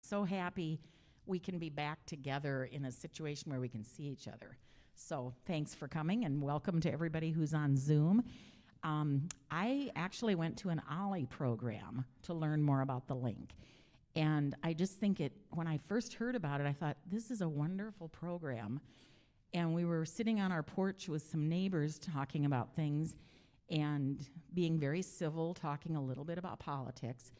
So happy we can be back together in a situation where we can see each other. So thanks for coming and welcome to everybody who's on Zoom. I actually went to an OLLI program to learn more about the link. And I just think when I first heard about it, I thought, this is a wonderful program. And we were sitting on our porch with some neighbors talking about things and being very civil, talking a little bit about politics.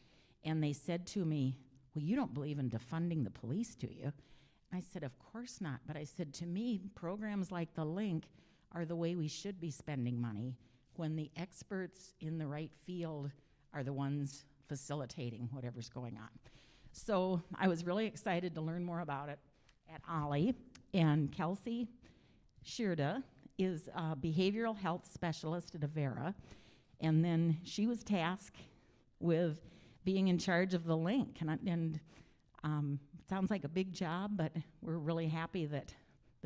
And they said to me, well, you don't believe in defunding the police, do you? I said, of course not. But I said, to me, programs like the link are the way we should be spending money when the experts in the right field are the ones facilitating whatever's going on. So I was really excited to learn more about it at OLLI. And Kelsey Shirda is a behavioral health specialist at Avera. And then she was tasked with being in charge of the link. And sounds like a big job, but we're really happy that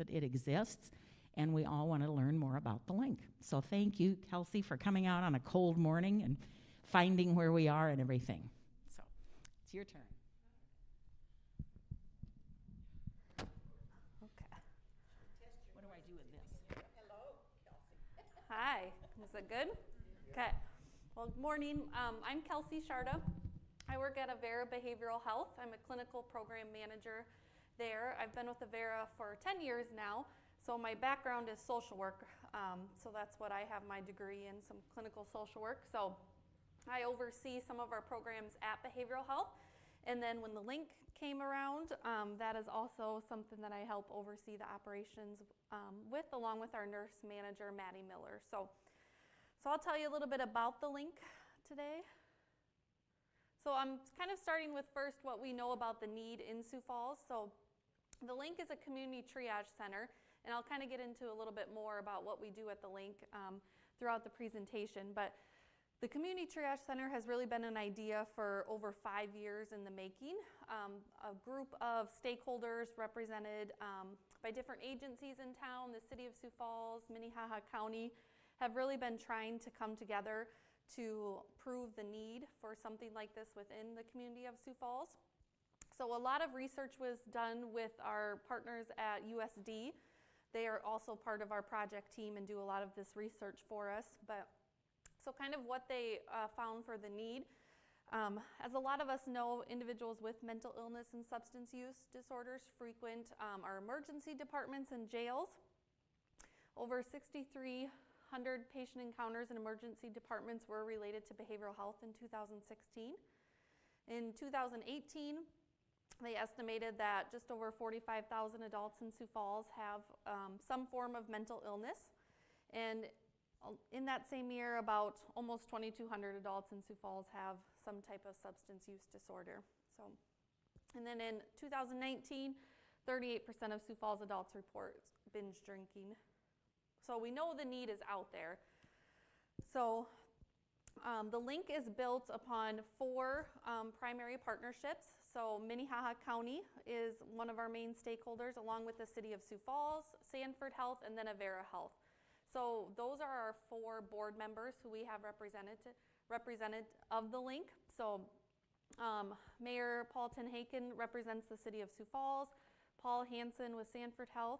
it exists, and we all want to learn more about the link. So thank you, Kelsey, for coming out on a cold morning and finding where we are and everything. So it's your turn. Okay. What do I do with this? Hello, Kelsey. Hi. Is it good? Okay. Well, good morning. I'm Kelsey Sharda. I work at Avera Behavioral Health. I'm a clinical program manager there. I've been with Avera for 10 years now. So my background is social work. So that's what I have my degree in, some clinical social work. So I oversee some of our programs at Behavioral Health. And then when the link came around, that is also something that I help oversee the operations with, along with our nurse manager, Maddie Miller. So I'll tell you a little bit about the link today. So I'm kind of starting with first what we know about the need in Sioux Falls. So the link is a community triage center, and I'll kind of get into a little bit more about what we do at the link throughout the presentation. But the community triage center has really been an idea for over 5 years in the making. A group of stakeholders represented by different agencies in town, the city of Sioux Falls, Minnehaha County, have really been trying to come together to prove the need for something like this within the community of Sioux Falls. So a lot of research was done with our partners at USD. They are also part of our project team and do a lot of this research for us. So kind of what they found for the need. As a lot of us know, individuals with mental illness and substance use disorders frequent our emergency departments and jails. Over 6,300 patient encounters in emergency departments were related to behavioral health in 2016. In 2018, they estimated that just over 45,000 adults in Sioux Falls have some form of mental illness. And in that same year, about almost 2,200 adults in Sioux Falls have some type of substance use disorder. And then in 2019, 38% of Sioux Falls adults report binge drinking. So we know the need is out there. So the link is built upon 4 primary partnerships. So Minnehaha County is one of our main stakeholders, along with the city of Sioux Falls, Sanford Health, and then Avera Health. So those are our 4 board members who we have represented of the link. So Mayor Paul Tenhaken represents the city of Sioux Falls, Paul Hansen with Sanford Health,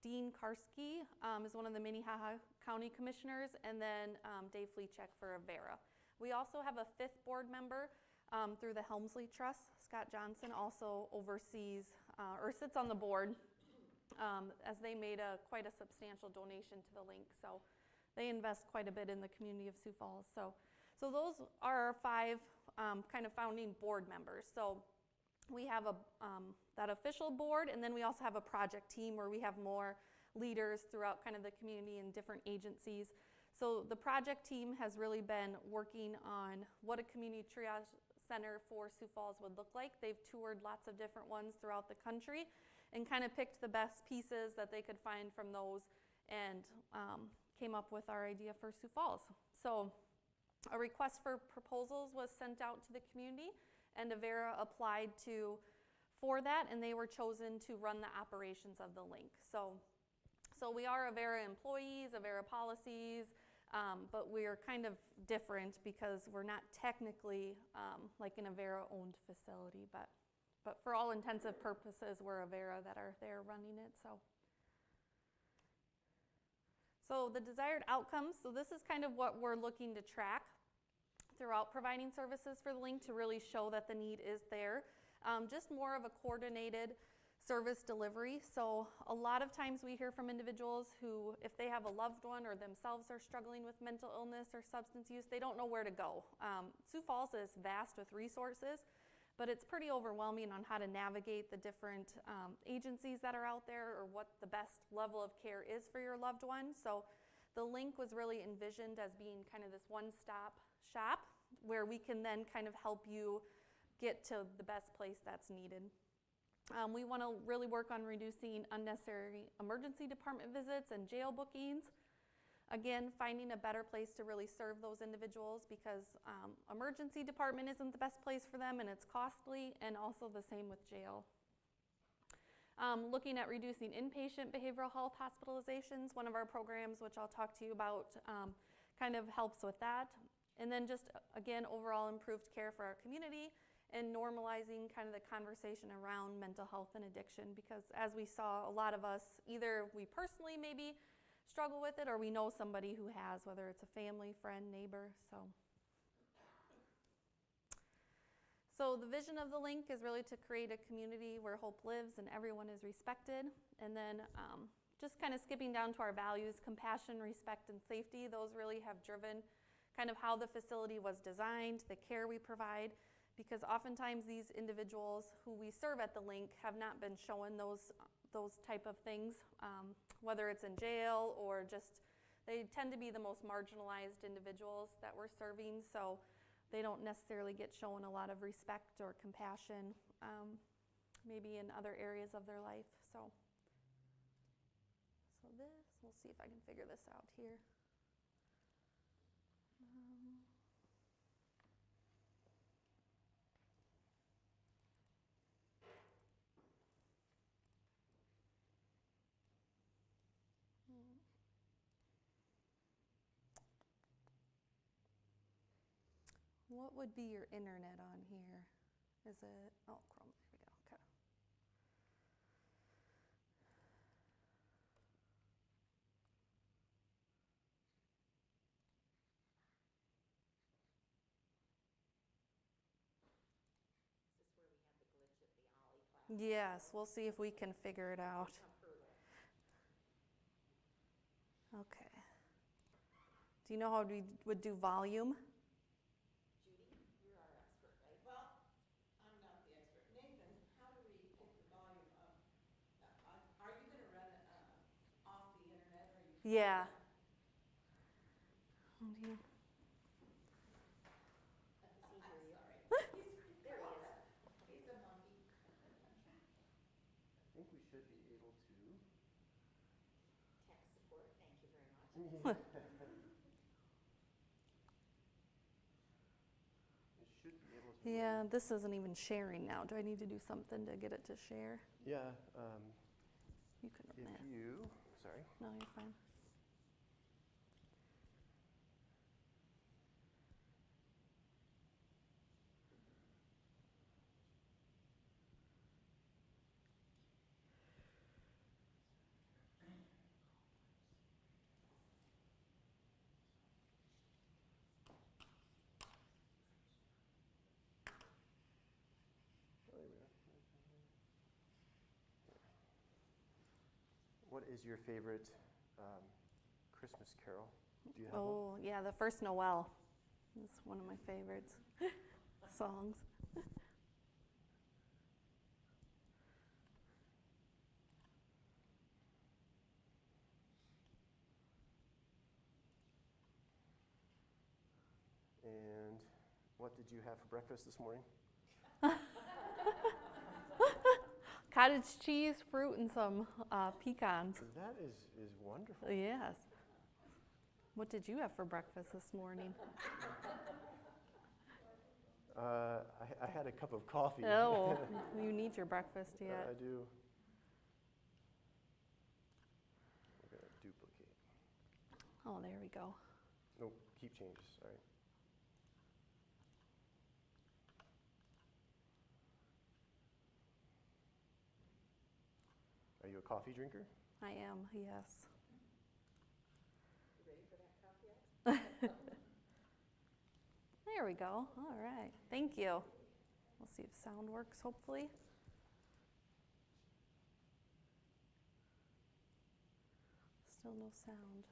Dean Karski is one of the Minnehaha County Commissioners, and then Dave Fleechek for Avera. We also have a 5th board member through the Helmsley Trust. Scott Johnson also oversees or sits on the board as they made quite a substantial donation to the link. So they invest quite a bit in the community of Sioux Falls. So those are our 5 kind of founding board members. So we have that official board, and then we also have a project team where we have more leaders throughout kind of the community and different agencies. So the project team has really been working on what a community triage center for Sioux Falls would look like. They've toured lots of different ones throughout the country and kind of picked the best pieces that they could find from those and came up with our idea for Sioux Falls. So a request for proposals was sent out to the community, and Avera applied for that, and they were chosen to run the operations of the link. So we are Avera employees, Avera policies, but we are kind of different because we're not technically like an Avera-owned facility. But But for all intensive purposes, we're Avera that are there running it. So the desired outcomes, so this is kind of what we're looking to track throughout providing services for the link to really show that the need is there. Just more of a coordinated service delivery. So a lot of times we hear from individuals who, if they have a loved one or themselves are struggling with mental illness or substance use, they don't know where to go. Sioux Falls is vast with resources, but it's pretty overwhelming on how to navigate the different agencies that are out there or what the best level of care is for your loved one. So the link was really envisioned as being kind of this one-stop shop where we can then kind of help you get to the best place that's needed. We want to really work on reducing unnecessary emergency department visits and jail bookings. Again, finding a better place to really serve those individuals because emergency department isn't the best place for them and it's costly, and also the same with jail. Looking at reducing inpatient behavioral health hospitalizations, one of our programs, which I'll talk to you about, kind of helps with that. And then just, again, overall improved care for our community and normalizing kind of the conversation around mental health and addiction, because as we saw, a lot of us, either we personally maybe struggle with it or we know somebody who has, whether it's a family, friend, neighbor. So the vision of the link is really to create a community where hope lives and everyone is respected. And then just kind of skipping down to our values, compassion, respect, and safety. Those really have driven kind of how the facility was designed, the care we provide, because oftentimes these individuals who we serve at the link have not been shown those type of things, whether it's in jail or just, they tend to be the most marginalized individuals that we're serving, so they don't necessarily get shown a lot of respect or compassion, maybe in other areas of their life. So this, we'll see if I can figure this out here. What would be your internet on here? Is it, oh, Chrome, there we go, okay. Yes, we'll see if we can figure it out. Okay. Do you know how we would do volume? Judy, you're our expert, right? Well, I'm not the expert. Nathan, how do we pick the volume up? Are you going to run off the internet? Or you Yeah. Yeah, this isn't even sharing now. Do I need to do something to get it to share? Yeah. You can run that. Sorry. No, you're fine. What is your favorite Christmas carol? Do you have Oh, yeah, the first Noel is one of my favorites songs. And what did you have for breakfast this morning? Cottage cheese, fruit, and some pecans. That is wonderful. Yes. What did you have for breakfast this morning? I had a cup of coffee. Oh, you need your breakfast yet. I do. We're going to duplicate. Oh, there we go. No, keep changes, sorry. Are you a coffee drinker? I am, yes. You ready for that coffee? There we go. All right. Thank you. We'll see if sound works, hopefully. Still no sound.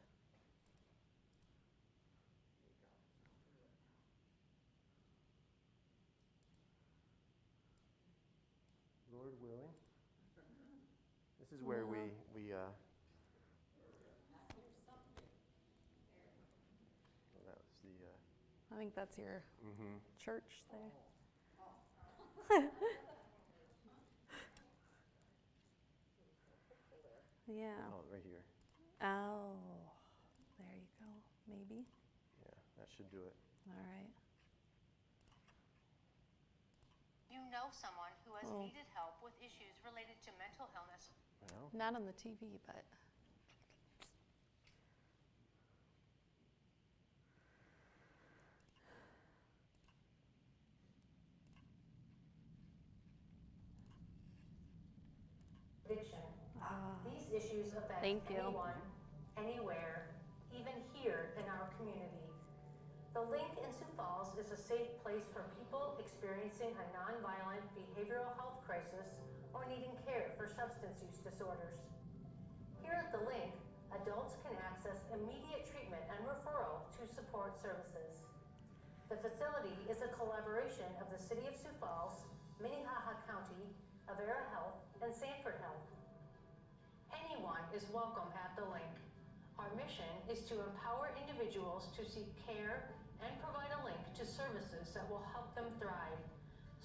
Lord willing. This is where we well, that was the I think that's your church there. Yeah. oh, right here. Oh, there you go. Maybe. Yeah, that should do it. All right. You know someone who has Oh. needed help with issues related to mental illness. Well, Not on the TV, but. Addiction. Ah. These issues affect Thank you. anyone, anywhere, even here in our community. The Link in Sioux Falls is a safe place for people experiencing a nonviolent behavioral health crisis or needing care for substance use disorders. Here at the Link, adults can access immediate treatment and referral to support services. The facility is a collaboration of the City of Sioux Falls, Minnehaha County, Avera Health, and Sanford Health. Anyone is welcome at the Link. Our mission is to empower individuals to seek care and provide a link to services that will help them thrive,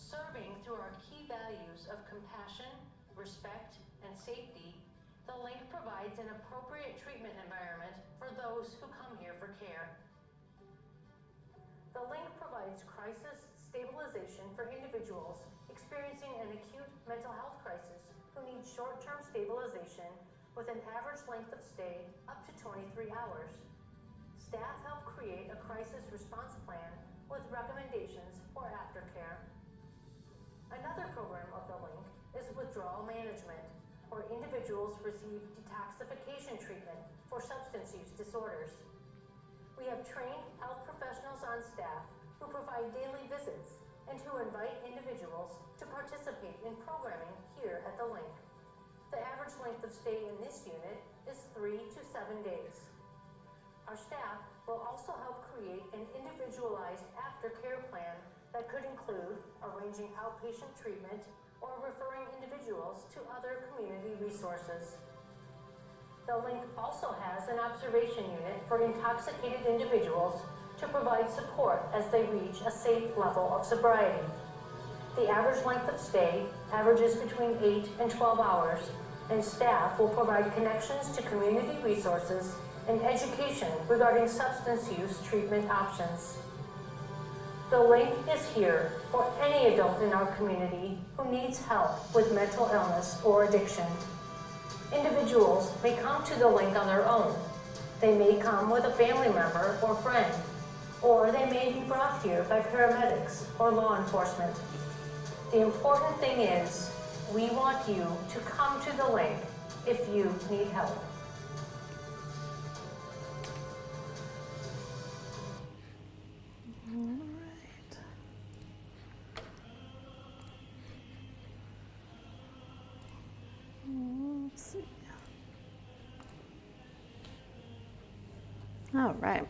serving through our key values of compassion, respect, and safety. The Link provides an appropriate treatment environment for those who come here for care. The Link provides crisis stabilization for individuals experiencing an acute mental health crisis who need short-term stabilization with an average length of stay up to 23 hours. Staff help create a crisis response plan with recommendations for aftercare. Another program of the Link is withdrawal management, where individuals receive detoxification treatment for substance use disorders. We have trained health professionals on staff who provide daily visits and who invite individuals to participate in programming here at the Link. The average length of stay in this unit is 3 to 7 days. Our staff will also help create an individualized aftercare plan that could include arranging outpatient treatment or referring individuals to other community resources. The Link also has an observation unit for intoxicated individuals to provide support as they reach a safe level of sobriety. The average length of stay averages between 8 and 12 hours, and staff will provide connections to community resources and education regarding substance use treatment options. The Link is here for any adult in our community who needs help with mental illness or addiction. Individuals may come to the Link on their own. They may come with a family member or friend, or they may be brought here by paramedics or law enforcement. The important thing is, we want you to come to the Link if you need help. Let's see. All right.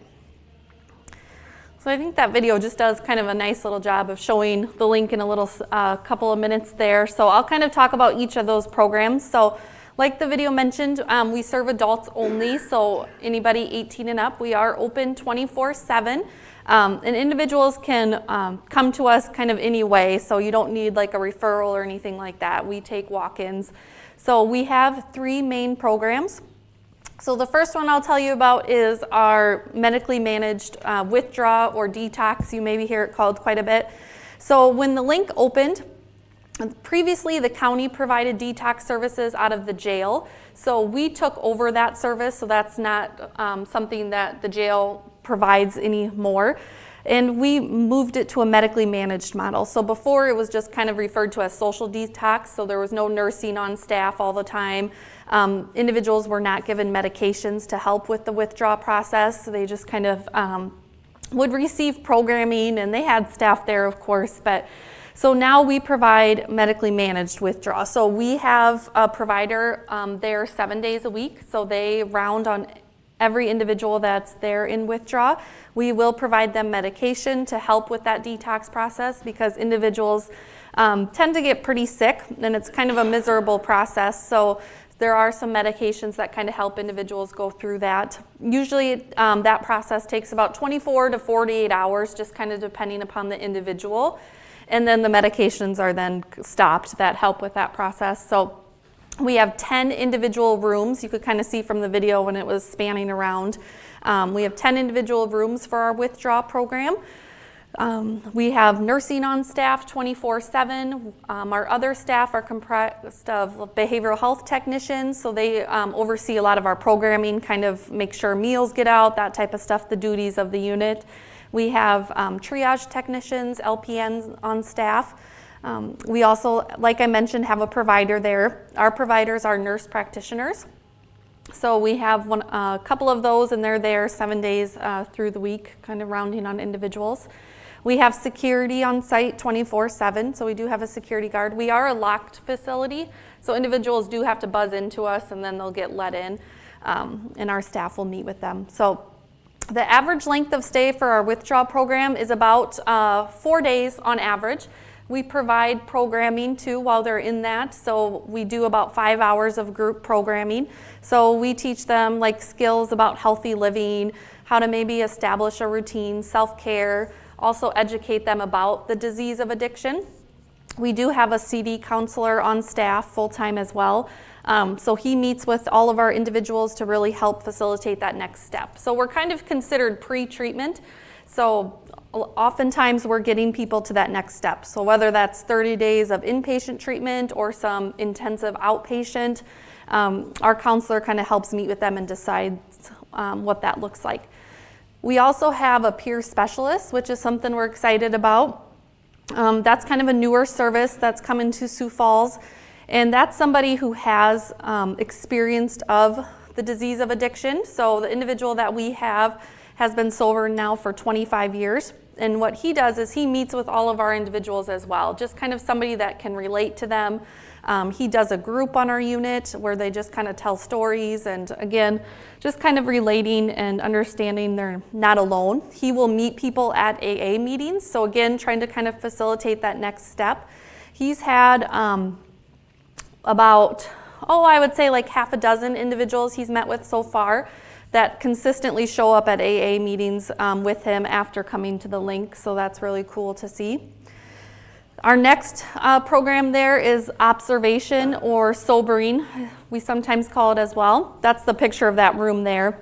So I think that video just does kind of a nice little job of showing the Link in a little couple of minutes there. So I'll kind of talk about each of those programs. So like the video mentioned, we serve adults only. So anybody 18 and up, we are open 24/7. And individuals can come to us kind of any way. So you don't need like a referral or anything like that. We take walk-ins. So we have 3 main programs. So the first one I'll tell you about is our medically managed withdrawal or detox. You maybe hear it called quite a bit. So when the Link opened, previously the county provided detox services out of the jail. So we took over that service, so that's not something that the jail provides anymore. And we moved it to a medically managed model. So before it was just kind of referred to as social detox, so there was no nursing on staff all the time. Individuals were not given medications to help with the withdrawal process. So they just kind of would receive programming, and they had staff there, of course. But so now we provide medically managed withdrawal. So we have a provider there 7 days a week. So they round on every individual that's there in withdrawal. We will provide them medication to help with that detox process because individuals tend to get pretty sick, and it's kind of a miserable process. So there are some medications that kind of help individuals go through that. Usually that process takes about 24 to 48 hours, just kind of depending upon the individual. And then the medications are then stopped that help with that process. So we have 10 individual rooms. You could kind of see from the video when it was spanning around. We have 10 individual rooms for our withdrawal program. We have nursing on staff 24/7. Our other staff are comprised of behavioral health technicians, so they oversee a lot of our programming, kind of make sure meals get out, that type of stuff, the duties of the unit. We have triage technicians, LPNs on staff. We also, like I mentioned, have a provider there. Our providers are nurse practitioners. So we have a couple of those, and they're there 7 days through the week, kind of rounding on individuals. We have security on site 24/7, so we do have a security guard. We are a locked facility, so individuals do have to buzz into us, and then they'll get let in, and our staff will meet with them. So the average length of stay for our withdrawal program is about 4 days on average. We provide programming too while they're in that, so we do about 5 hours of group programming. So we teach them like skills about healthy living, how to maybe establish a routine, self-care, also educate them about the disease of addiction. We do have a CD counselor on staff full-time as well. So he meets with all of our individuals to really help facilitate that next step. So we're kind of considered pre-treatment. So oftentimes we're getting people to that next step. So whether that's 30 days of inpatient treatment or some intensive outpatient, our counselor kind of helps meet with them and decides what that looks like. We also have a peer specialist, which is something we're excited about. That's kind of a newer service that's come into Sioux Falls. And that's somebody who has experienced of the disease of addiction. So the individual that we have has been sober now for 25 years. And what he does is he meets with all of our individuals as well, just kind of somebody that can relate to them. He does a group on our unit where they just kind of tell stories and, again, just kind of relating and understanding they're not alone. He will meet people at AA meetings. So, again, trying to kind of facilitate that next step. He's had about, I would say like half a dozen individuals he's met with so far that consistently show up at AA meetings with him after coming to the link. So that's really cool to see. Our next program there is observation or sobering. We sometimes call it as well. That's the picture of that room there.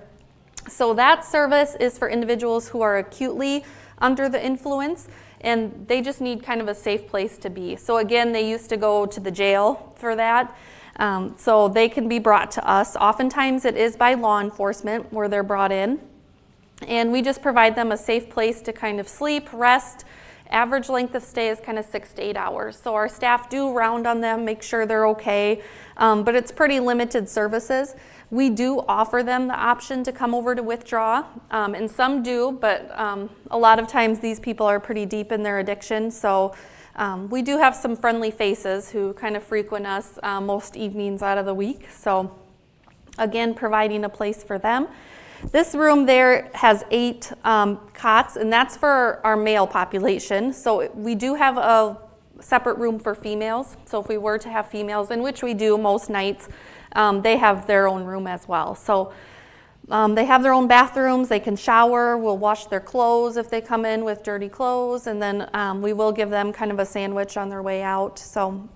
So that service is for individuals who are acutely under the influence, and they just need kind of a safe place to be. So again, they used to go to the jail for that. So they can be brought to us. Oftentimes it is by law enforcement where they're brought in. And we just provide them a safe place to kind of sleep, rest. Average length of stay is kind of 6 to 8 hours. So our staff do round on them, make sure they're okay, but it's pretty limited services. We do offer them the option to come over to withdraw, and some do, but a lot of times these people are pretty deep in their addiction. So we do have some friendly faces who kind of frequent us most evenings out of the week. So again, providing a place for them. This room there has 8 cots, and that's for our male population. So we do have a separate room for females. So if we were to have females, in which we do most nights, they have their own room as well. So they have their own bathrooms, they can shower, we'll wash their clothes if they come in with dirty clothes, and then we will give them kind of a sandwich on their way out. So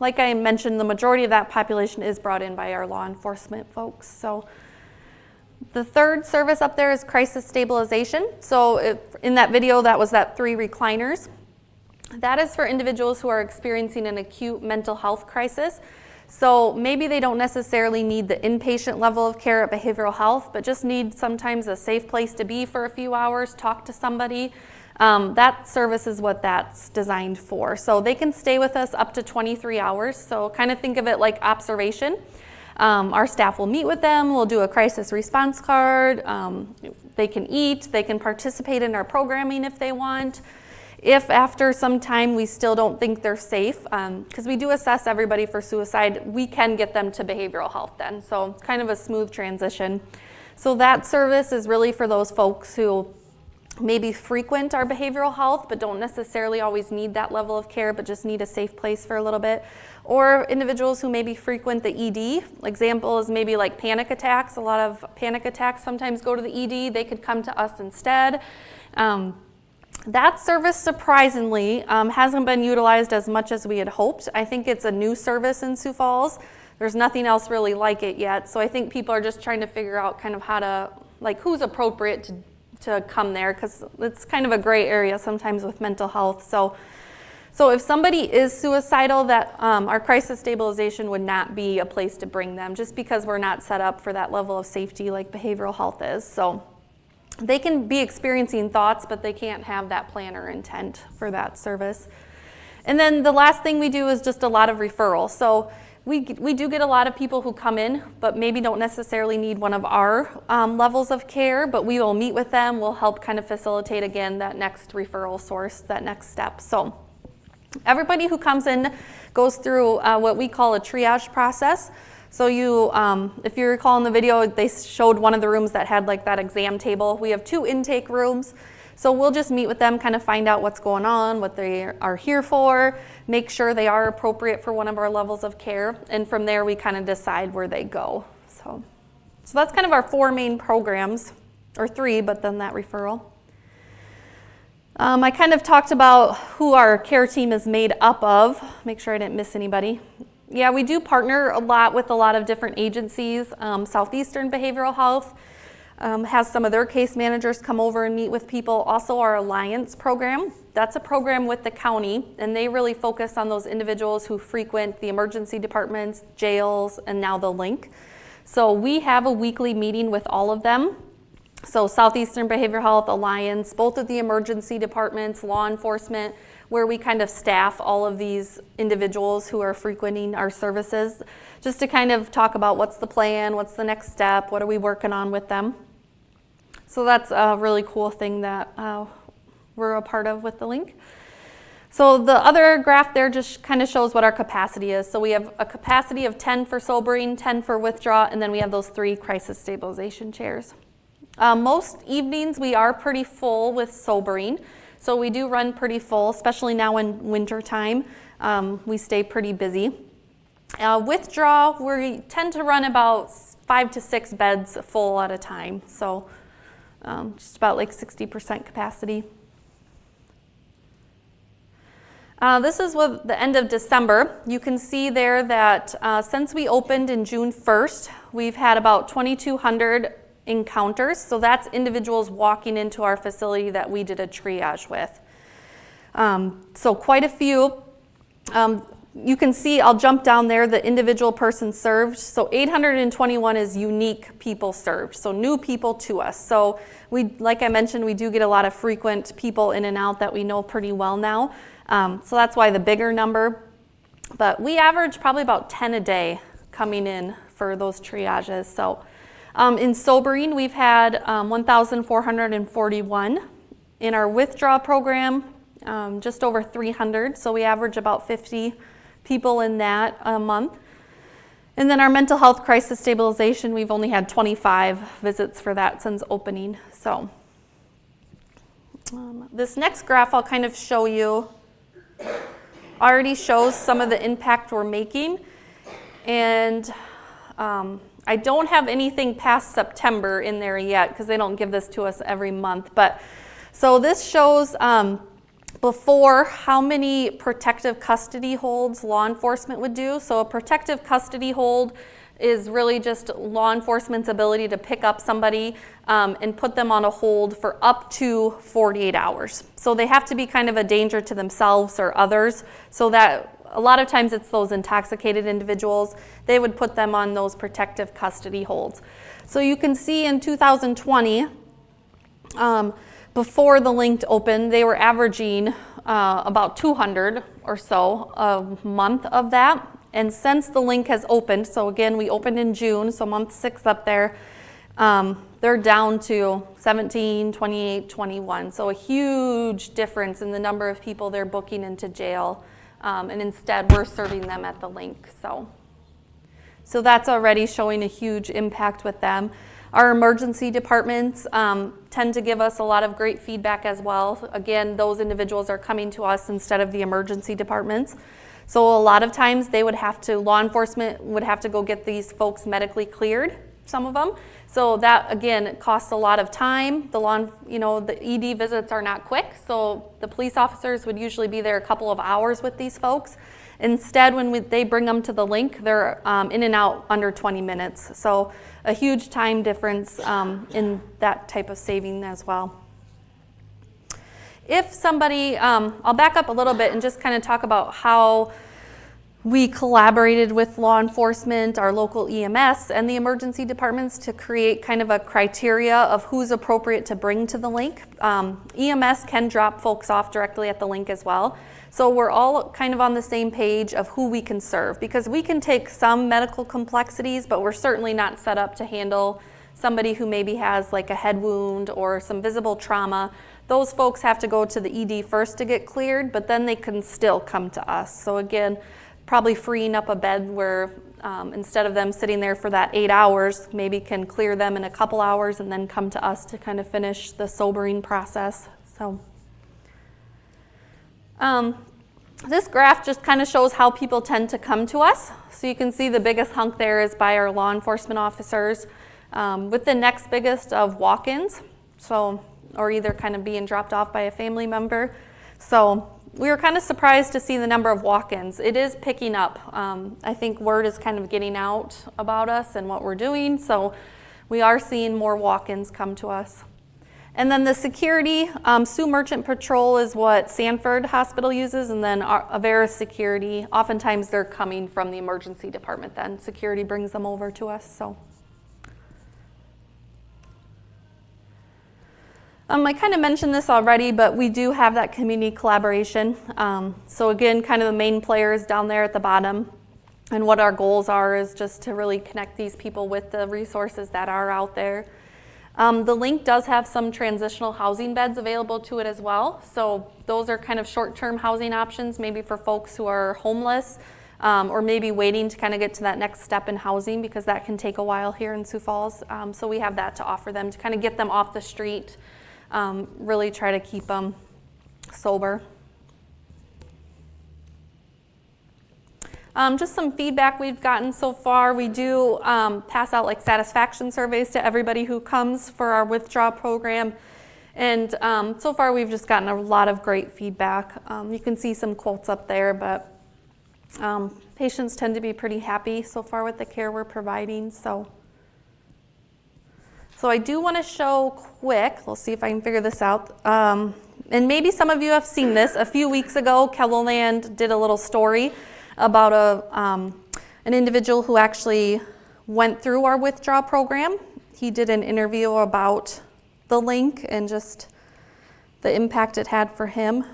like I mentioned, the majority of that population is brought in by our law enforcement folks. So the third service up there is crisis stabilization. So in that video, that was that 3 recliners. That is for individuals who are experiencing an acute mental health crisis. So maybe they don't necessarily need the inpatient level of care at behavioral health, but just need sometimes a safe place to be for a few hours, talk to somebody. That service is what that's designed for. So they can stay with us up to 23 hours. So kind of think of it like observation. Our staff will meet with them, we'll do a crisis response card, they can eat, they can participate in our programming if they want. If after some time we still don't think they're safe, because we do assess everybody for suicide, we can get them to behavioral health then. So it's kind of a smooth transition. So that service is really for those folks who maybe frequent our behavioral health but don't necessarily always need that level of care but just need a safe place for a little bit. Or individuals who maybe frequent the ED. Example is maybe like panic attacks. A lot of panic attacks sometimes go to the ED. They could come to us instead. That service, surprisingly, hasn't been utilized as much as we had hoped. I think it's a new service in Sioux Falls. There's nothing else really like it yet. So I think people are just trying to figure out kind of how to, like who's appropriate to come there, because it's kind of a gray area sometimes with mental health. So if somebody is suicidal, that our crisis stabilization would not be a place to bring them, just because we're not set up for that level of safety like behavioral health is. So they can be experiencing thoughts, but they can't have that plan or intent for that service. And then the last thing we do is just a lot of referrals. So we do get a lot of people who come in, but maybe don't necessarily need one of our levels of care, but we will meet with them. We'll help kind of facilitate, again, that next referral source, that next step. So everybody who comes in goes through what we call a triage process. So you, if you recall in the video, they showed one of the rooms that had like that exam table. We have 2 intake rooms. So we'll just meet with them, kind of find out what's going on, what they are here for, make sure they are appropriate for one of our levels of care. And from there, we kind of decide where they go. So that's kind of our 4 main programs, or 3, but then that referral. I kind of talked about who our care team is made up of. Make sure I didn't miss anybody. Yeah, we do partner a lot with a lot of different agencies. Southeastern Behavioral Health has some of their case managers come over and meet with people. Also our Alliance program, that's a program with the county, and they really focus on those individuals who frequent the emergency departments, jails, and now the Link. So we have a weekly meeting with all of them. So Southeastern Behavioral Health, Alliance, both of the emergency departments, law enforcement, where we kind of staff all of these individuals who are frequenting our services, just to kind of talk about what's the plan, what's the next step, what are we working on with them. So that's a really cool thing that we're a part of with the Link. So the other graph there just kind of shows what our capacity is. So we have a capacity of 10 for sobering, 10 for withdrawal, and then we have those 3 crisis stabilization chairs. Most evenings we are pretty full with sobering. So we do run pretty full, especially now in winter time. We stay pretty busy. Withdrawal, we tend to run about 5 to 6 beds full at a time. So just about like 60% capacity. This is with the end of December. You can see there that since we opened in June 1st, we've had about 2,200 encounters. So that's individuals walking into our facility that we did a triage with. So quite a few. You can see, I'll jump down there, the individual person served. So 821 is unique people served, so new people to us. So we, like I mentioned, we do get a lot of frequent people in and out that we know pretty well now. So that's why the bigger number. But we average probably about 10 a day coming in for those triages. So in sobering, we've had 1,441. In our withdrawal program, just over 300. So we average about 50 people in that a month. And then our mental health crisis stabilization, we've only had 25 visits for that since opening. So this next graph I'll kind of show you already shows some of the impact we're making. And I don't have anything past September in there yet because they don't give this to us every month. But so this shows before how many protective custody holds law enforcement would do. So a protective custody hold is really just law enforcement's ability to pick up somebody and put them on a hold for up to 48 hours. So they have to be kind of a danger to themselves or others so that a lot of times it's those intoxicated individuals. They would put them on those protective custody holds. So you can see in 2020, before the link opened, they were averaging about 200 or so a month of that. And since the link has opened, so again, we opened in June, so month 6 up there, they're down to 17, 28, 21. So a huge difference in the number of people they're booking into jail. And instead, we're serving them at the link. So that's already showing a huge impact with them. Our emergency departments tend to give us a lot of great feedback as well. Again, those individuals are coming to us instead of the emergency departments. So a lot of times law enforcement would have to go get these folks medically cleared, some of them. So that, again, costs a lot of time. The ED visits are not quick, so the police officers would usually be there a couple of hours with these folks. Instead, when they bring them to the link, they're in and out under 20 minutes. So a huge time difference in that type of saving as well. If somebody, I'll back up a little bit and just kind of talk about how we collaborated with law enforcement, our local EMS, and the emergency departments to create kind of a criteria of who's appropriate to bring to the link. EMS can drop folks off directly at the link as well. So we're all kind of on the same page of who we can serve, because we can take some medical complexities, but we're certainly not set up to handle somebody who maybe has like a head wound or some visible trauma. Those folks have to go to the ED first to get cleared, but then they can still come to us. So again, probably freeing up a bed where instead of them sitting there for that 8 hours, maybe can clear them in a couple hours and then come to us to kind of finish the sobering process. So this graph just kind of shows how people tend to come to us. So you can see the biggest hunk there is by our law enforcement officers, with the next biggest of walk-ins, or either kind of being dropped off by a family member. So we were kind of surprised to see the number of walk-ins. It is picking up. I think word is kind of getting out about us and what we're doing, so we are seeing more walk-ins come to us. And then the security, Sioux Merchant Patrol is what Sanford Hospital uses, and then Avera Security, oftentimes they're coming from the emergency department then. Security brings them over to us, so. I kind of mentioned this already, but we do have that community collaboration. So again, kind of the main players down there at the bottom. And what our goals are is just to really connect these people with the resources that are out there. The link does have some transitional housing beds available to it as well. So those are kind of short-term housing options, maybe for folks who are homeless, or maybe waiting to kind of get to that next step in housing, because that can take a while here in Sioux Falls. So we have that to offer them to kind of get them off the street, really try to keep them sober. Just some feedback we've gotten so far. We do pass out like satisfaction surveys to everybody who comes for our withdrawal program. And so far we've just gotten a lot of great feedback. You can see some quotes up there, but patients tend to be pretty happy so far with the care we're providing. So I do want to show quick, we'll see if I can figure this out. And maybe some of you have seen this. A few weeks ago, Kelloland did a little story about an individual who actually went through our withdrawal program. He did an interview about the link and just the impact it had for him.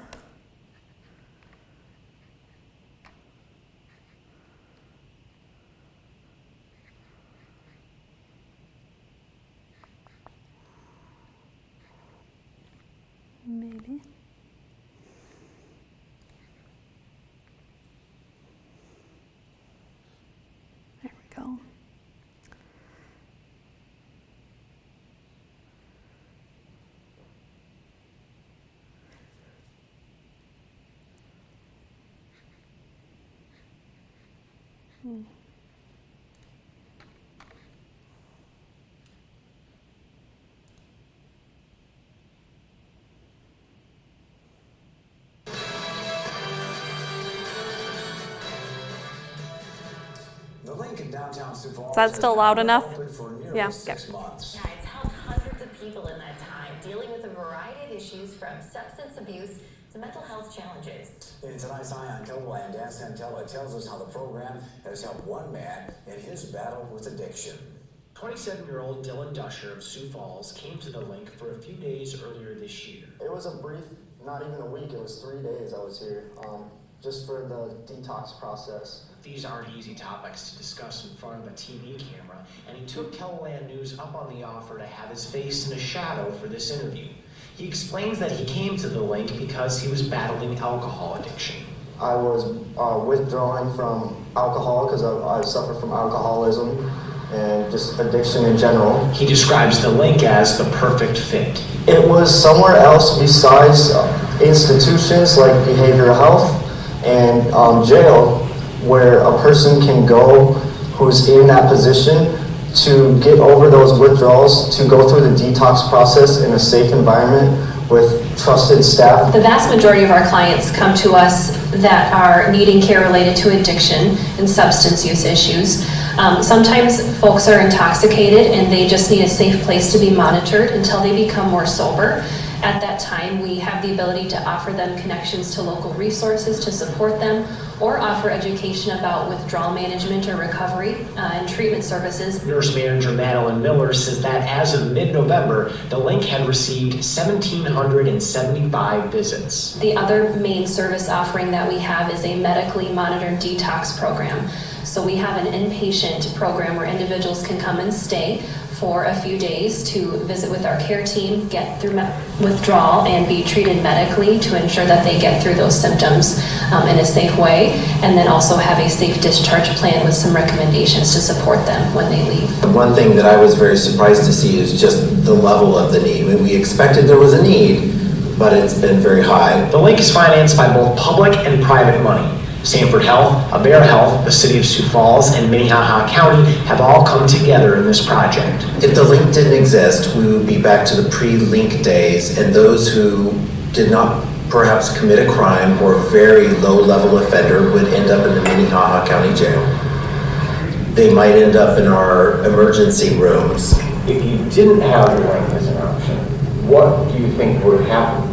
Maybe. There we go. The link in downtown Sioux Falls. Is that still loud enough? Yeah. 6 months. Yeah, it's helped hundreds of people in that time, dealing with a variety of issues from substance abuse to mental health challenges. In tonight's Eye on Teleland, Dan Santella tells us how the program has helped one man in his battle with addiction. 27-year-old Dylan Dusher of Sioux Falls came to the link for a few days earlier this year. It was a brief, not even a week, it was 3 days I was here, just for the detox process. These aren't easy topics to discuss in front of a TV camera, and he took Teleland News up on the offer to have his face in a shadow for this interview. He explains that he came to the link because he was battling alcohol addiction. I was withdrawing from alcohol because I suffer from alcoholism and just addiction in general. He describes the link as the perfect fit. It was somewhere else besides institutions like behavioral health and jail, where a person can go who's in that position to get over those withdrawals, to go through the detox process in a safe environment with trusted staff. The vast majority of our clients come to us that are needing care related to addiction and substance use issues. Sometimes folks are intoxicated and they just need a safe place to be monitored until they become more sober. At that time, we have the ability to offer them connections to local resources to support them, or offer education about withdrawal management or recovery and treatment services. Nurse manager Madeline Miller says that as of mid-November, the link had received 1,775 visits. The other main service offering that we have is a medically monitored detox program. So we have an inpatient program where individuals can come and stay for a few days to visit with our care team, get through withdrawal, and be treated medically to ensure that they get through those symptoms in a safe way, and then also have a safe discharge plan with some recommendations to support them when they leave. One thing that I was very surprised to see is just the level of the need. I mean, we expected there was a need, but it's been very high. The link is financed by both public and private money. Sanford Health, Avera Health, the City of Sioux Falls, and Minnehaha County have all come together in this project. If the link didn't exist, we would be back to the pre-link days, and those who did not perhaps commit a crime or very low-level offender would end up in the Minnehaha County Jail. They might end up in our emergency rooms. If you didn't have the link as an option, what do you think would happen?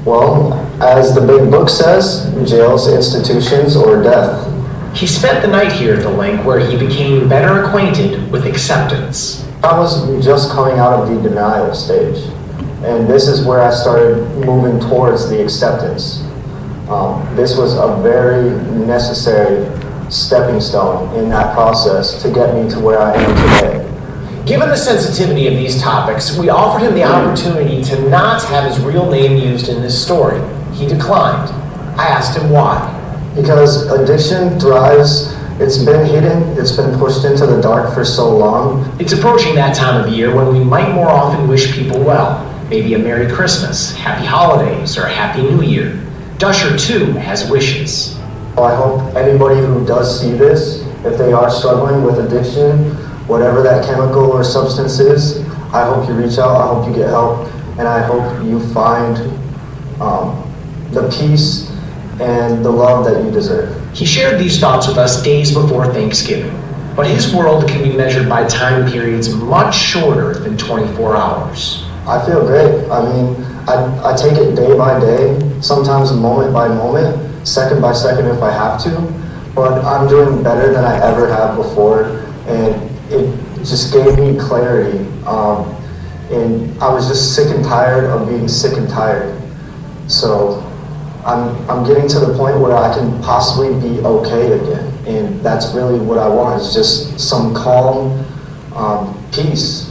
Well, as the big book says, jails, institutions, or death. He spent the night here at the link where he became better acquainted with acceptance. I was just coming out of the denial stage, and this is where I started moving towards the acceptance. This was a very necessary stepping stone in that process to get me to where I am today. Given the sensitivity of these topics, we offered him the opportunity to not have his real name used in this story. He declined. I asked him why. Because addiction thrives, it's been hidden, it's been pushed into the dark for so long. It's approaching that time of year when we might more often wish people well. Maybe a Merry Christmas, Happy Holidays, or a Happy New Year. Dusher, too, has wishes. I hope anybody who does see this, if they are struggling with addiction, whatever that chemical or substance is, I hope you reach out, I hope you get help, and I hope you find the peace and the love that you deserve. He shared these thoughts with us days before Thanksgiving, but his world can be measured by time periods much shorter than 24 hours. I feel great. I mean, I take it day by day, sometimes moment by moment, second by second if I have to, but I'm doing better than I ever have before, and it just gave me clarity. And I was just sick and tired of being sick and tired. So I'm getting to the point where I can possibly be okay again. And that's really what I want, is just some calm peace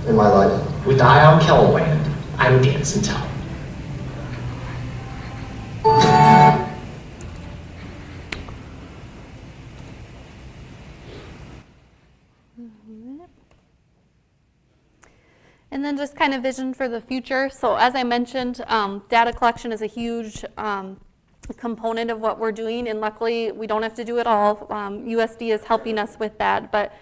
in my life. With Eye on Teleland, I'm Dan Santella. And then just kind of vision for the future. So as I mentioned, data collection is a huge component of what we're doing, and luckily we don't have to do it all. USD is helping us with that. But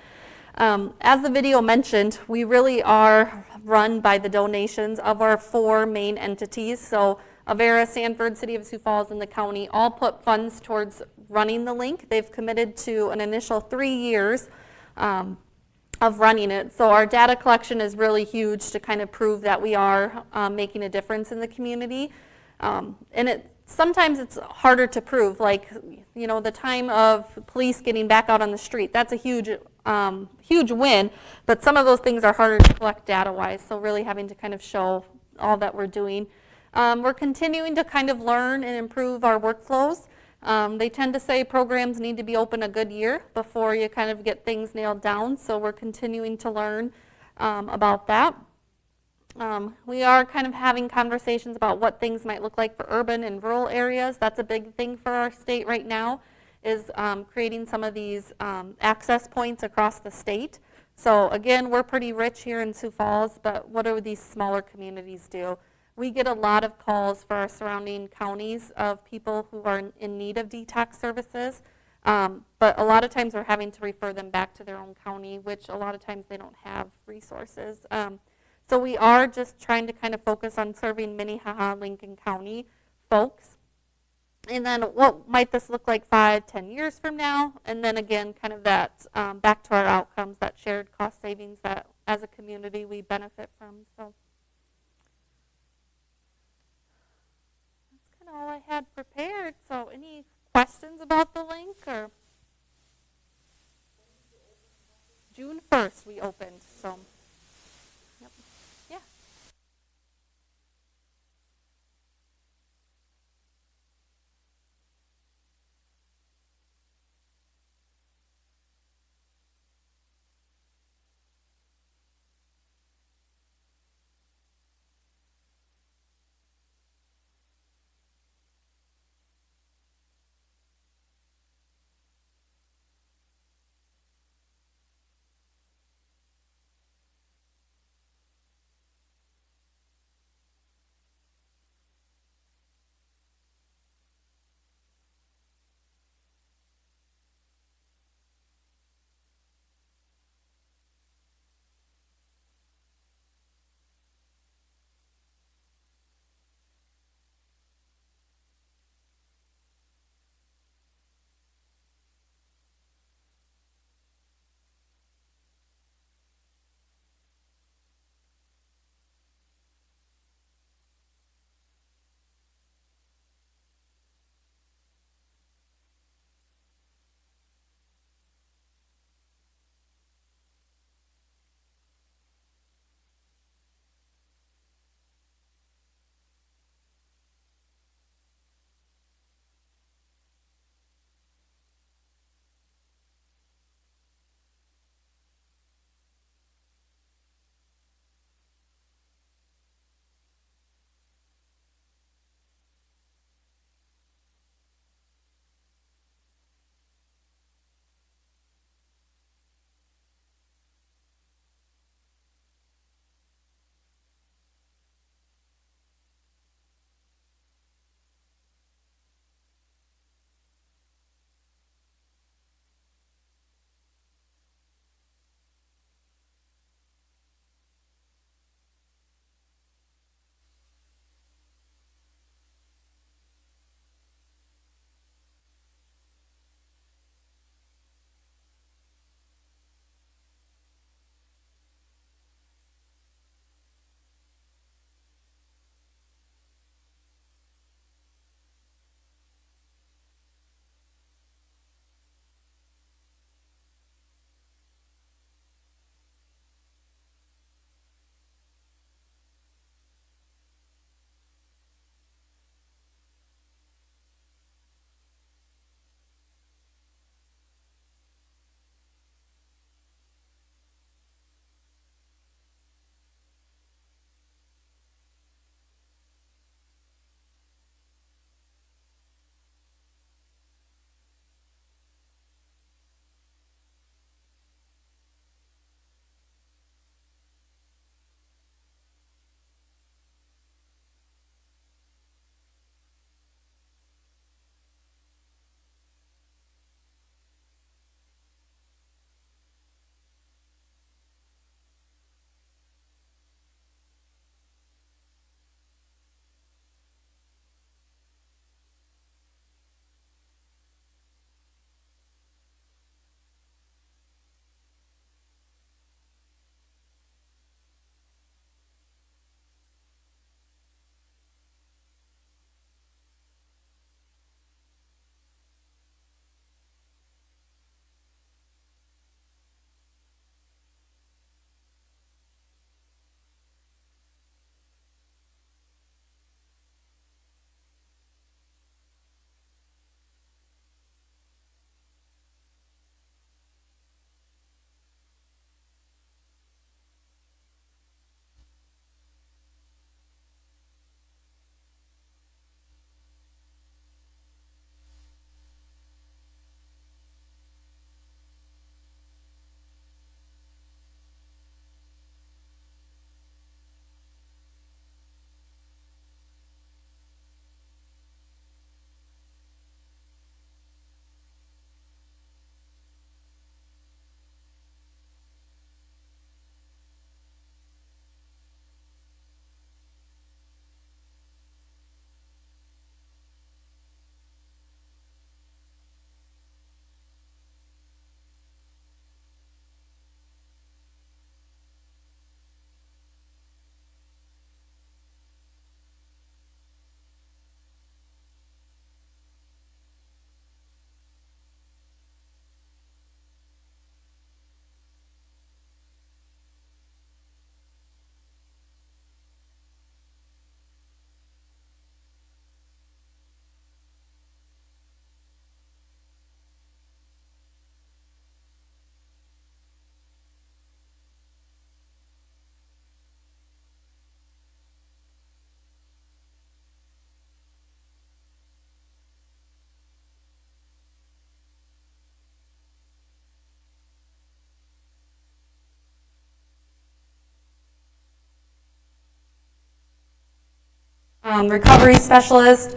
as the video mentioned, we really are run by the donations of our 4 main entities. So Avera, Sanford, City of Sioux Falls, and the county all put funds towards running the link. They've committed to an initial 3 years of running it. So our data collection is really huge to kind of prove that we are making a difference in the community. And it sometimes it's harder to prove, like, you know, the time of police getting back out on the street. That's a huge, huge win, but some of those things are harder to collect data-wise, so really having to kind of show all that we're doing. We're continuing to kind of learn and improve our workflows. They tend to say programs need to be open a good year before you kind of get things nailed down, so we're continuing to learn about that. We are kind of having conversations about what things might look like for urban and rural areas. That's a big thing for our state right now, is creating some of these access points across the state. So again, we're pretty rich here in Sioux Falls, but what do these smaller communities do? We get a lot of calls for our surrounding counties of people who are in need of detox services, but a lot of times we're having to refer them back to their own county, which a lot of times they don't have resources. So we are just trying to kind of focus on serving Minnehaha, Lincoln County folks. And then what might this look like 5, 10 years from now? And then again, kind of that back to our outcomes, that shared cost savings that as a community we benefit from. So that's kind of all I had prepared. So any questions about the link? Or June 1st we opened, so. recovery specialist.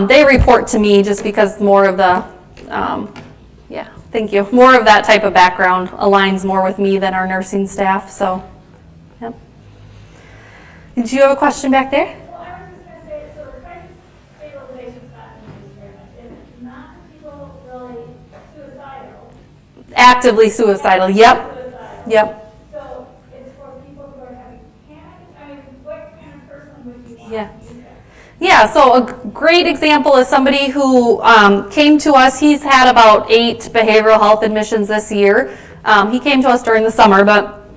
They report to me just because more of the, yeah, thank you, more of that type of background aligns more with me than our nursing staff, so, yep. Did you have a question back there? Well, I was just going to say, so the crisis stabilization's gotten used very much, and not people really suicidal. Actively suicidal, yep, Suicidal. yep. So it's for people who are having panic. I mean, what kind of person would you want Yeah. to use that? Yeah, so a great example is somebody who came to us. He's had about 8 behavioral health admissions this year. He came to us during the summer, but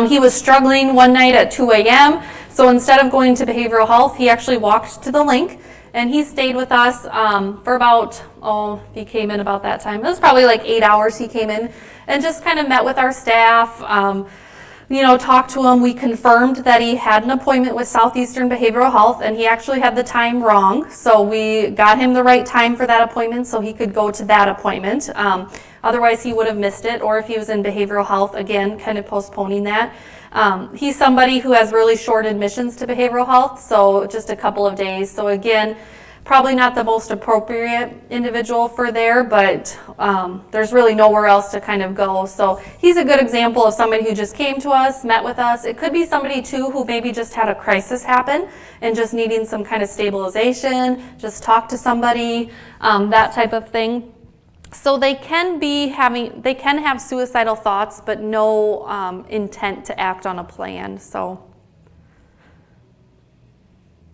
he was struggling one night at 2 a.m. So instead of going to behavioral health, he actually walked to the link, and he stayed with us for about, he came in about that time. It was probably like 8 hours he came in and just kind of met with our staff, talked to him. We confirmed that he had an appointment with Southeastern Behavioral Health, and he actually had the time wrong. So we got him the right time for that appointment so he could go to that appointment. Otherwise, he would have missed it, or if he was in behavioral health, again, kind of postponing that. He's somebody who has really short admissions to behavioral health, so just a couple of days. So again, probably not the most appropriate individual for there, but there's really nowhere else to kind of go. So he's a good example of somebody who just came to us, met with us. It could be somebody too who maybe just had a crisis happen and just needing some kind of stabilization, just talk to somebody, that type of thing. So they can have suicidal thoughts, but no intent to act on a plan. So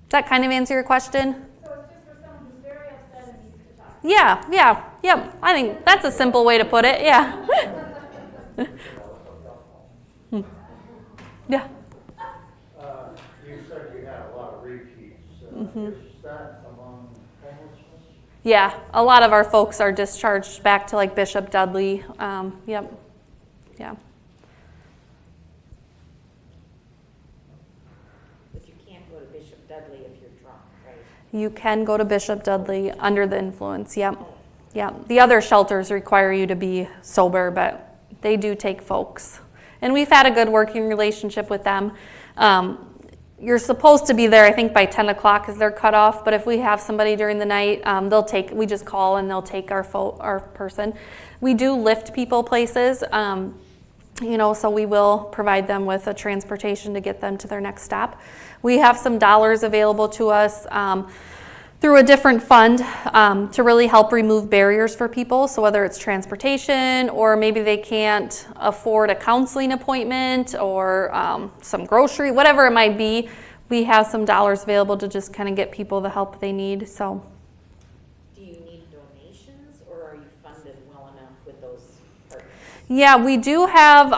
does that kind of answer your question? So it's just for someone who's very upset and needs to talk. Yeah. I think that's a simple way to put it, yeah. Yeah. You said you had a lot of repeats. Is that among homelessness? Yeah, a lot of our folks are discharged back to like Bishop Dudley. Yep. Yeah. But you can't go to Bishop Dudley if you're drunk, right? You can go to Bishop Dudley under the influence, yep. The other shelters require you to be sober, but they do take folks. And we've had a good working relationship with them. You're supposed to be there, I think, by 10 o'clock is their cutoff, but if we have somebody during the night, we just call and they'll take our person. We do lift people places, so we will provide them with a transportation to get them to their next stop. We have some dollars available to us through a different fund to really help remove barriers for people. So whether it's transportation, or maybe they can't afford a counseling appointment, or some grocery, whatever it might be, we have some dollars available to just kind of get people the help they need. So, Do you need donations, or are you funded well enough with those partners? yeah, we do have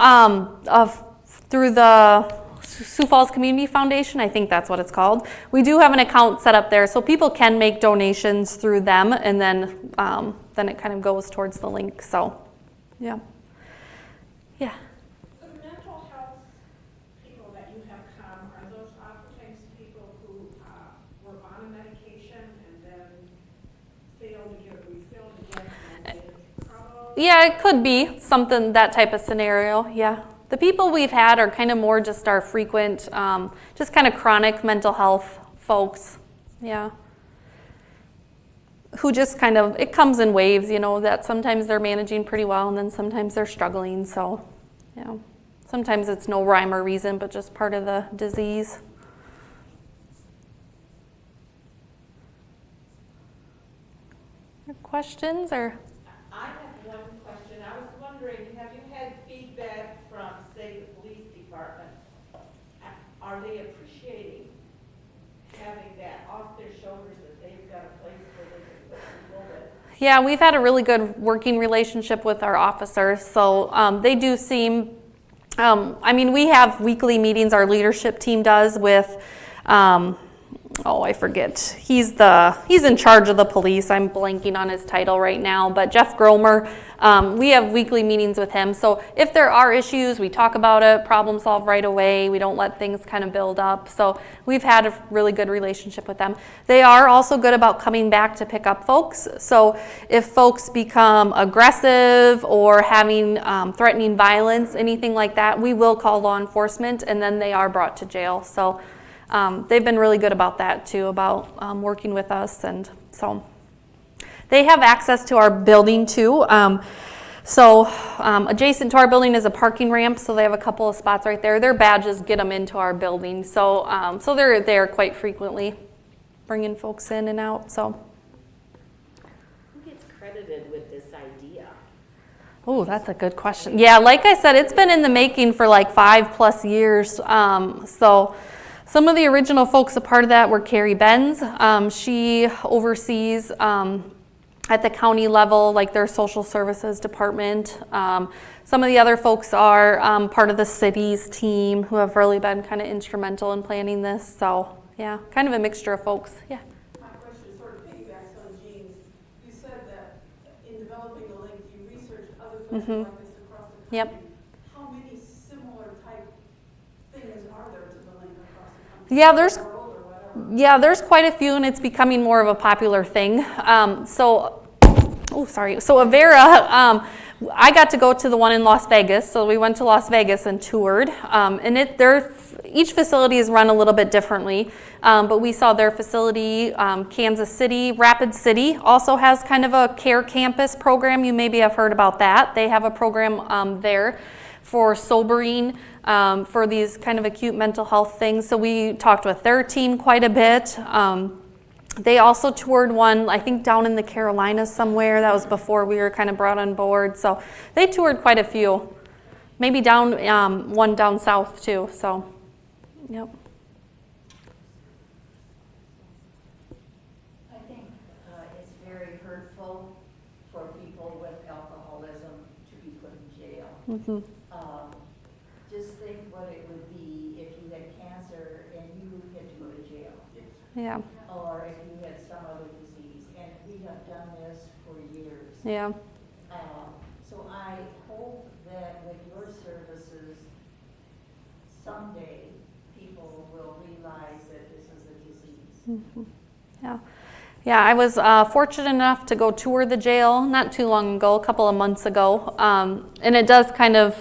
through the Sioux Falls Community Foundation, I think that's what it's called. We do have an account set up there, so people can make donations through them, and then it kind of goes towards the link. So, yeah. The mental health people that you have come, are those oftentimes people who were on a medication and then failed to get it refilled again and get in trouble? Yeah, it could be something, that type of scenario, yeah. The people we've had are kind of more just our frequent, just kind of chronic mental health folks, yeah. Who just kind of, it comes in waves, that sometimes they're managing pretty well and then sometimes they're struggling, so, sometimes it's no rhyme or reason, but just part of the disease. Questions, or? I have one question. I was wondering, have you had feedback from, say, the police department? Are they appreciating having that off their shoulders, that they've got a place where they can put people that? Yeah, we've had a really good working relationship with our officers, so they do seem, we have weekly meetings, our leadership team does, with, I forget, he's in charge of the police. I'm blanking on his title right now, but Jeff Gromer, we have weekly meetings with him. So if there are issues, we talk about it, problem solve right away. We don't let things kind of build up. So we've had a really good relationship with them. They are also good about coming back to pick up folks. So if folks become aggressive or having threatening violence, anything like that, we will call law enforcement, and then they are brought to jail. So they've been really good about that too, about working with us. And so they have access to our building too. Adjacent to our building is a parking ramp, so they have a couple of spots right there. Their badges get them into our building, so they're there quite frequently, bringing folks in and out. So. Who gets credited with this idea? Oh, that's a good question. Yeah, like I said, it's been in the making for like 5+ years. So some of the original folks a part of that were Carrie Benz. She oversees at the county level, like their social services department. Some of the other folks are part of the city's team who have really been kind of instrumental in planning this. So yeah, kind of a mixture of folks. Yeah. My question sort of piggybacks on Jean's. You said that in developing the link, you researched other places like this across the country. Yep. How many similar type things are there to the link across the country? Yeah, there's quite a few, and it's becoming more of a popular thing. So Avera, I got to go to the one in Las Vegas. So we went to Las Vegas and toured, and each facility is run a little bit differently. But we saw their facility, Kansas City, Rapid City also has kind of a care campus program. You maybe have heard about that. They have a program there for sobering, for these kind of acute mental health things. So we talked with their team quite a bit. They also toured one, I think, down in the Carolinas somewhere. That was before we were kind of brought on board. So they toured quite a few. Maybe one down south too. So, yep. I think it's very hurtful for people with alcoholism to be put in jail. Mm-hmm. Just think what it would be if you had cancer and you had to go to jail. Yeah. Or if you had some other disease. And we have done this for years. Yeah. So I hope that with your services, someday people will realize that this is a disease. Mm-hmm. Yeah. Yeah, I was fortunate enough to go tour the jail not too long ago, a couple of months ago, and it does kind of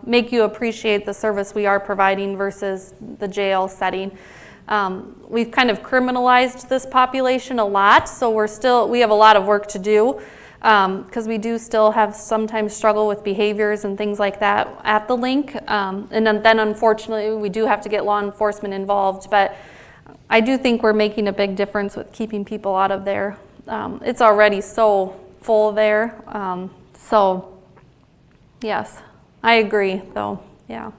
make you appreciate the service we are providing versus the jail setting. We've kind of criminalized this population a lot, so we have a lot of work to do because we do still have sometimes struggle with behaviors and things like that at the link, and then unfortunately we do have to get law enforcement involved, but I do think we're making a big difference with keeping people out of there. It's already so full there. So, yes, I agree, though. Yeah.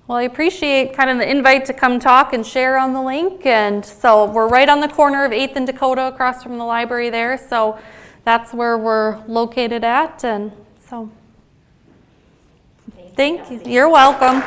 Well, I appreciate kind of the invite to come talk and share on the link. And so we're right on the corner of 8th and Dakota across from the library there. So that's where we're located at. And so thank you. You're welcome.